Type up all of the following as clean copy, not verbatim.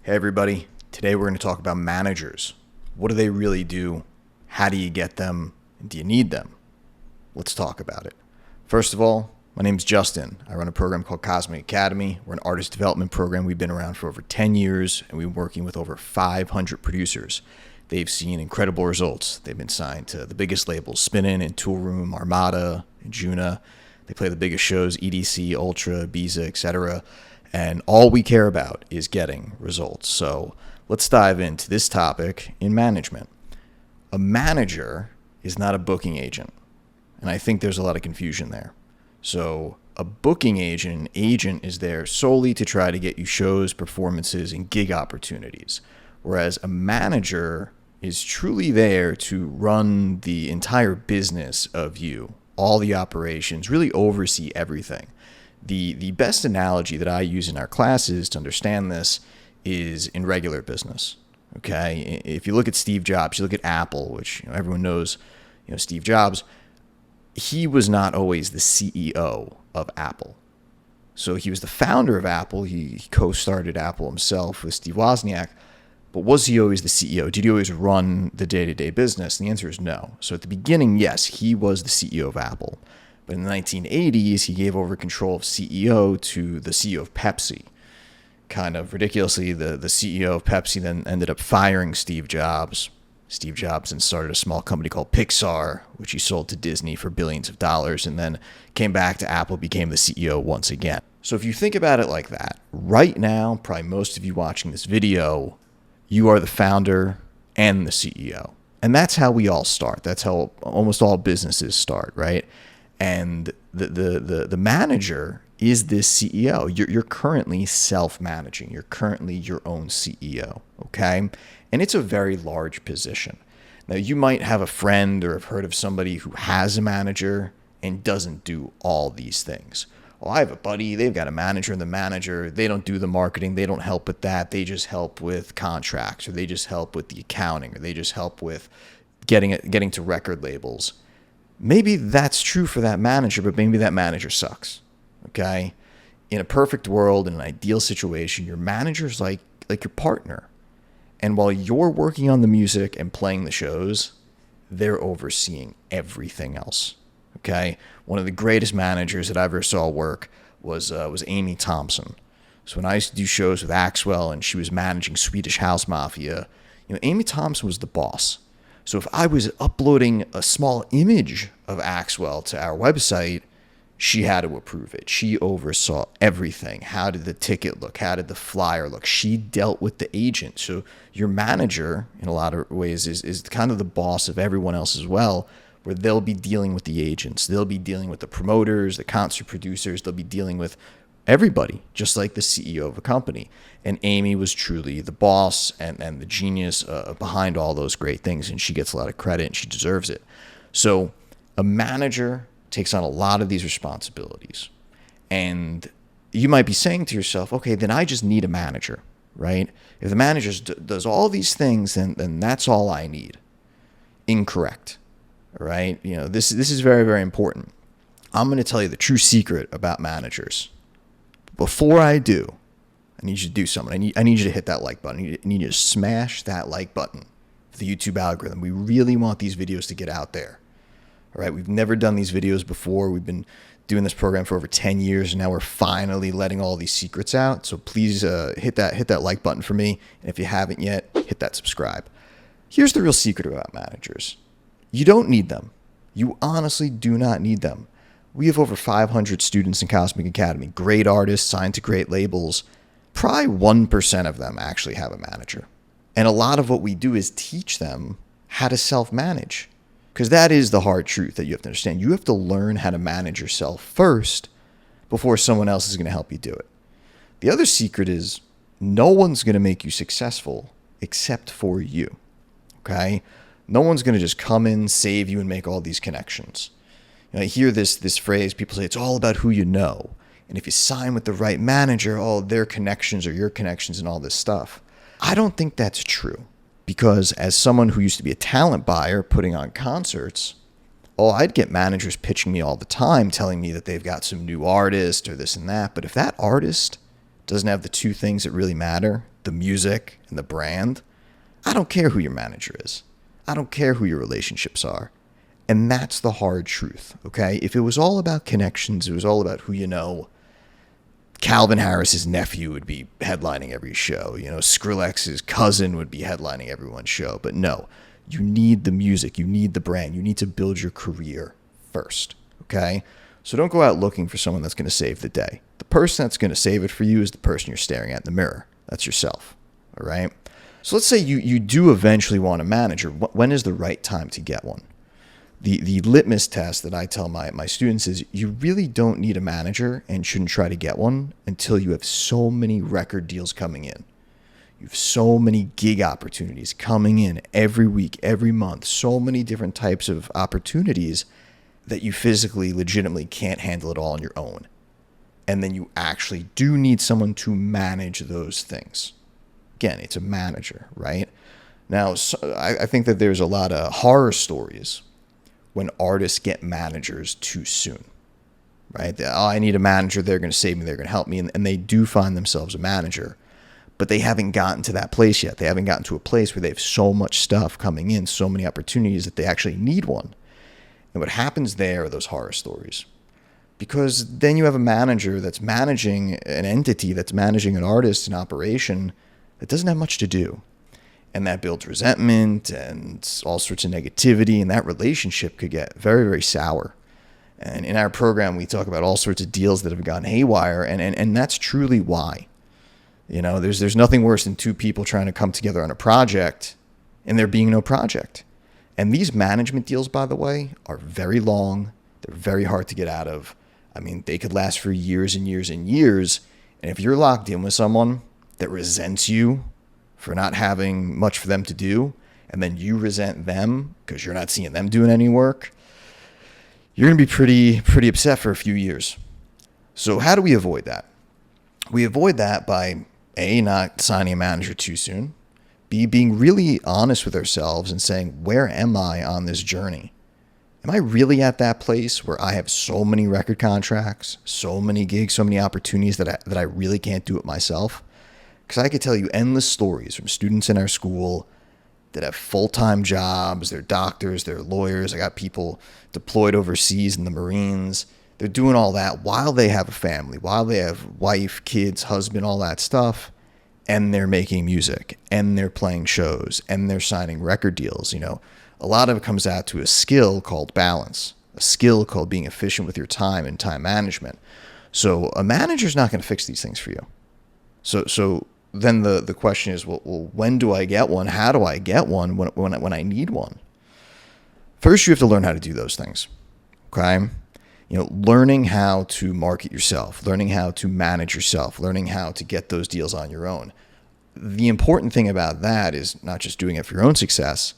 Hey everybody, today we're going to talk about managers. What do they really do? How do you get them? And do you need them? Let's talk about it. First of all, my name's Justin. I run a program called Cosmic Academy. We're an artist development program. We've been around for over 10 years and we've been working with over 500 producers. They've seen incredible results. They've been signed to the biggest labels, Spinnin and Toolrom, Armada, Anjuna. They play the biggest shows, EDC, Ultra, Ibiza, etc. And all we care about is getting results. So let's dive into this topic in management. A manager is not a booking agent. And I think there's a lot of confusion there. So a booking agent, an agent is there solely to try to get you shows, performances, and gig opportunities. Whereas a manager is truly there to run the entire business of you, all the operations, really oversee everything. The best analogy that I use in our classes to understand this is in regular business. Okay, if you look at Steve Jobs, you look at Apple, which everyone knows, Steve Jobs. He was not always the CEO of Apple. So he was the founder of Apple. He co-started Apple himself with Steve Wozniak. But was he always the CEO? Did he always run the day-to-day business? And the answer is no. So at the beginning, yes, he was the CEO of Apple. But in the 1980s, he gave over control of CEO to the CEO of Pepsi. Kind of ridiculously, the CEO of Pepsi then ended up firing Steve Jobs. Steve Jobs then started a small company called Pixar, which he sold to Disney for billions of dollars, and then came back to Apple, became the CEO once again. So if you think about it like that, right now, probably most of you watching this video, you are the founder and the CEO. And that's how we all start. That's how almost all businesses start, right? And the manager is this CEO. You're currently self-managing. You're currently your own CEO, okay? And it's a very large position. Now, you might have a friend or have heard of somebody who has a manager and doesn't do all these things. Well, I have a buddy, they've got a manager, and the manager, they don't do the marketing, they don't help with that, they just help with contracts, or they just help with the accounting, or they just help with getting to record labels. Maybe that's true for that manager, but maybe that manager sucks, okay? In a perfect world, in an ideal situation, your manager's like your partner. And while you're working on the music and playing the shows, they're overseeing everything else, okay? One of the greatest managers that I ever saw work was Amy Thompson. So when I used to do shows with Axwell and she was managing Swedish House Mafia, Amy Thompson was the boss. So if I was uploading a small image of Axwell to our website, she had to approve it. She oversaw everything. How did the ticket look? How did the flyer look? She dealt with the agent. So your manager, in a lot of ways, is kind of the boss of everyone else as well, where they'll be dealing with the agents. They'll be dealing with the promoters, the concert producers. They'll be dealing with everybody, just like the CEO of a company. And Amy was truly the boss and the genius behind all those great things, and she gets a lot of credit, and she deserves it. So a manager takes on a lot of these responsibilities. And you might be saying to yourself, okay, then I just need a manager, right? If the manager does all these things, then that's all I need. Incorrect, all right? This is very, very important. I'm going to tell you the true secret about managers. Before I do, I need you to do something. I need you to hit that like button. I need you to smash that like button for the YouTube algorithm. We really want these videos to get out there. All right, we've never done these videos before. We've been doing this program for over 10 years, and now we're finally letting all these secrets out. So please hit that like button for me. And if you haven't yet, hit that subscribe. Here's the real secret about managers. You don't need them. You honestly do not need them. We have over 500 students in Cosmic Academy, great artists signed to great labels. Probably 1% of them actually have a manager. And a lot of what we do is teach them how to self-manage. Because that is the hard truth that you have to understand. You have to learn how to manage yourself first before someone else is going to help you do it. The other secret is no one's going to make you successful except for you. Okay? No one's going to just come in, save you, and make all these connections. I hear this phrase, people say it's all about who you know. And if you sign with the right manager, their connections are your connections and all this stuff. I don't think that's true. Because as someone who used to be a talent buyer putting on concerts, I'd get managers pitching me all the time telling me that they've got some new artist or this and that. But if that artist doesn't have the two things that really matter, the music and the brand, I don't care who your manager is. I don't care who your relationships are. And that's the hard truth, okay? If it was all about connections, it was all about who you know, Calvin Harris's nephew would be headlining every show. Skrillex's cousin would be headlining everyone's show. But no, you need the music. You need the brand. You need to build your career first, okay? So don't go out looking for someone that's going to save the day. The person that's going to save it for you is the person you're staring at in the mirror. That's yourself, all right? So let's say you do eventually want a manager. When is the right time to get one? The litmus test that I tell my students is you really don't need a manager and shouldn't try to get one until you have so many record deals coming in. You have so many gig opportunities coming in every week, every month, so many different types of opportunities that you physically, legitimately can't handle it all on your own. And then you actually do need someone to manage those things. Again, it's a manager, right? Now, I think that there's a lot of horror stories when artists get managers too soon, right? I need a manager. They're going to save me. They're going to help me. And they do find themselves a manager, but they haven't gotten to that place yet. They haven't gotten to a place where they have so much stuff coming in, so many opportunities that they actually need one. And what happens there are those horror stories, because then you have a manager that's managing an entity, that's managing an artist, an operation that doesn't have much to do. And that builds resentment and all sorts of negativity, and that relationship could get very, very sour. And in our program, we talk about all sorts of deals that have gone haywire, and that's truly why. There's nothing worse than two people trying to come together on a project and there being no project. And these management deals, by the way, are very long. They're very hard to get out of. I mean, they could last for years and years and years. And if you're locked in with someone that resents you for not having much for them to do, and then you resent them because you're not seeing them doing any work, you're going to be pretty upset for a few years. So how do we avoid that? We avoid that by A, not signing a manager too soon, B, being really honest with ourselves and saying, where am I on this journey? Am I really at that place where I have so many record contracts, so many gigs, so many opportunities that I really can't do it myself? Because I could tell you endless stories from students in our school that have full-time jobs. They're doctors, they're lawyers. I got people deployed overseas in the Marines. They're doing all that while they have a family, while they have wife, kids, husband, all that stuff. And they're making music, and they're playing shows, and they're signing record deals. A lot of it comes out to a skill called balance, a skill called being efficient with your time and time management. So a manager's not going to fix these things for you. So then the question is, well, when do I get one? How do I get one when I need one? First, you have to learn how to do those things, okay? Learning how to market yourself, learning how to manage yourself, learning how to get those deals on your own. The important thing about that is not just doing it for your own success,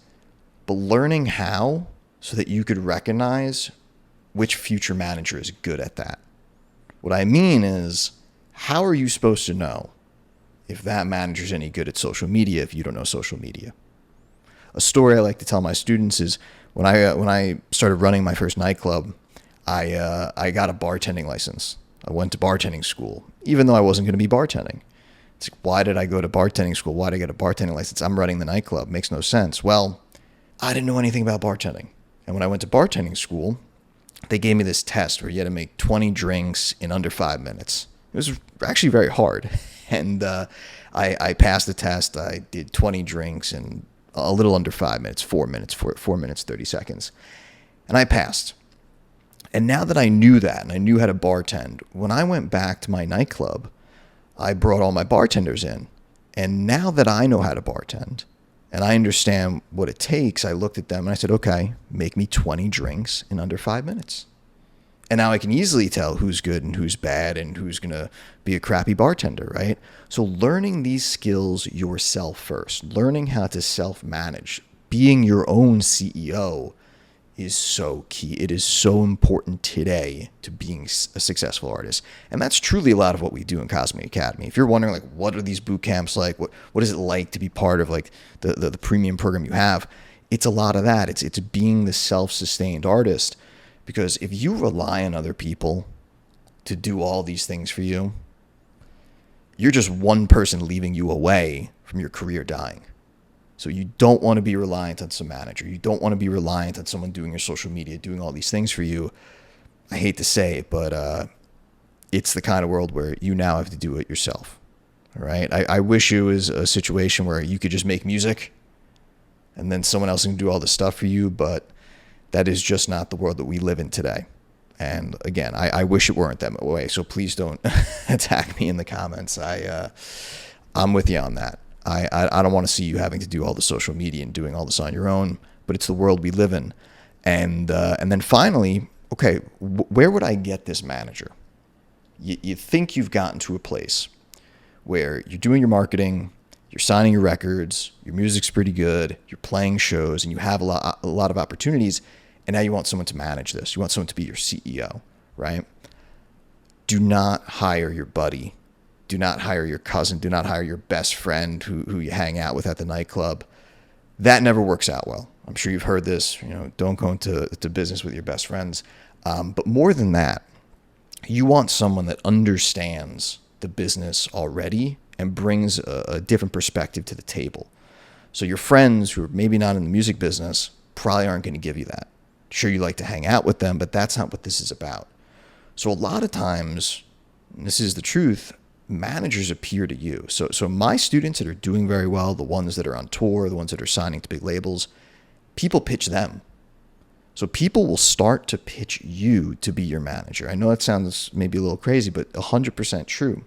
but learning how so that you could recognize which future manager is good at that. What I mean is, how are you supposed to know if that manager's any good at social media if you don't know social media? A story I like to tell my students is when I started running my first nightclub, I got a bartending license. I went to bartending school, even though I wasn't going to be bartending. It's like, why did I go to bartending school? Why did I get a bartending license? I'm running the nightclub. Makes no sense. Well, I didn't know anything about bartending. And when I went to bartending school, they gave me this test where you had to make 20 drinks in under 5 minutes. It was actually very hard. And I passed the test. I did 20 drinks in a little under 5 minutes, 4 minutes, 4 minutes, 30 seconds. And I passed. And now that I knew that and I knew how to bartend, when I went back to my nightclub, I brought all my bartenders in. And now that I know how to bartend and I understand what it takes, I looked at them and I said, okay, make me 20 drinks in under 5 minutes. And now I can easily tell who's good and who's bad and who's going to be a crappy bartender, right? So learning these skills yourself first, learning how to self-manage, being your own CEO is so key. It is so important today to being a successful artist. And that's truly a lot of what we do in Cosmic Academy. If you're wondering, like, what are these boot camps like? What is it like to be part of like the premium program you have? It's a lot of that. It's being the self-sustained artist. Because if you rely on other people to do all these things for you, you're just one person leaving you away from your career dying. So you don't want to be reliant on some manager. You don't want to be reliant on someone doing your social media, doing all these things for you. I hate to say it, but it's the kind of world where you now have to do it yourself. All right. I wish it was a situation where you could just make music and then someone else can do all this stuff for you, but that is just not the world that we live in today. And again, I wish it weren't that way. So please don't attack me in the comments. I'm with you on that. I don't want to see you having to do all the social media and doing all this on your own, but it's the world we live in. And then finally, okay, where would I get this manager? You think you've gotten to a place where you're doing your marketing, you're signing your records, your music's pretty good, you're playing shows, and you have a lot of opportunities, and now you want someone to manage this. You want someone to be your CEO, right? Do not hire your buddy. Do not hire your cousin. Do not hire your best friend who you hang out with at the nightclub. That never works out well. I'm sure you've heard this. Don't go into business with your best friends. But more than that, you want someone that understands the business already and brings a different perspective to the table. So your friends who are maybe not in the music business probably aren't going to give you that. Sure, you like to hang out with them, but that's not what this is about. So a lot of times, and this is the truth, managers appear to you. So my students that are doing very well, the ones that are on tour, the ones that are signing to big labels, people pitch them. So people will start to pitch you to be your manager. I know that sounds maybe a little crazy, but 100% true.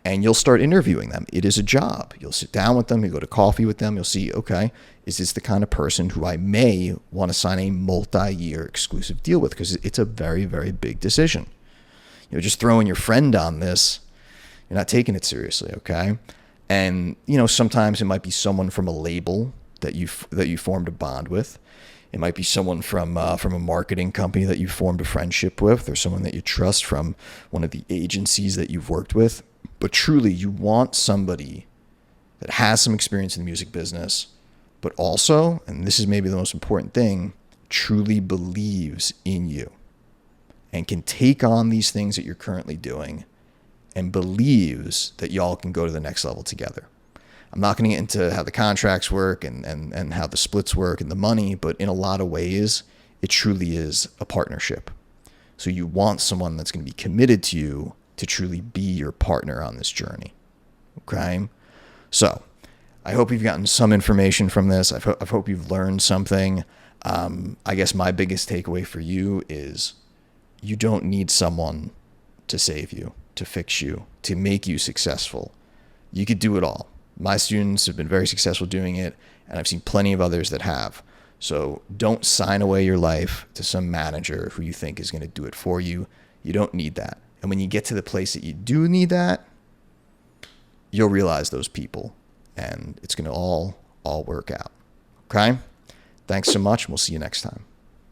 And you'll start interviewing them. It is a job. You'll sit down with them. You go to coffee with them. You'll see, okay, is this the kind of person who I may want to sign a multi-year exclusive deal with? Because it's a very, very big decision. Just throwing your friend on this, you're not taking it seriously, okay? And, sometimes it might be someone from a label that you formed a bond with. It might be someone from a marketing company that you formed a friendship with, or someone that you trust from one of the agencies that you've worked with. But truly, you want somebody that has some experience in the music business, but also, and this is maybe the most important thing, truly believes in you and can take on these things that you're currently doing and believes that y'all can go to the next level together. I'm not going to get into how the contracts work and how the splits work and the money, but in a lot of ways, it truly is a partnership. So you want someone that's going to be committed to you to truly be your partner on this journey. Okay? So I hope you've gotten some information from this. I hope you've learned something. I guess my biggest takeaway for you is you don't need someone to save you, to fix you, to make you successful. You could do it all. My students have been very successful doing it, and I've seen plenty of others that have. So don't sign away your life to some manager who you think is going to do it for you. You don't need that. And when you get to the place that you do need that, you'll realize those people, and it's going to all work out. Okay? Thanks so much, and we'll see you next time.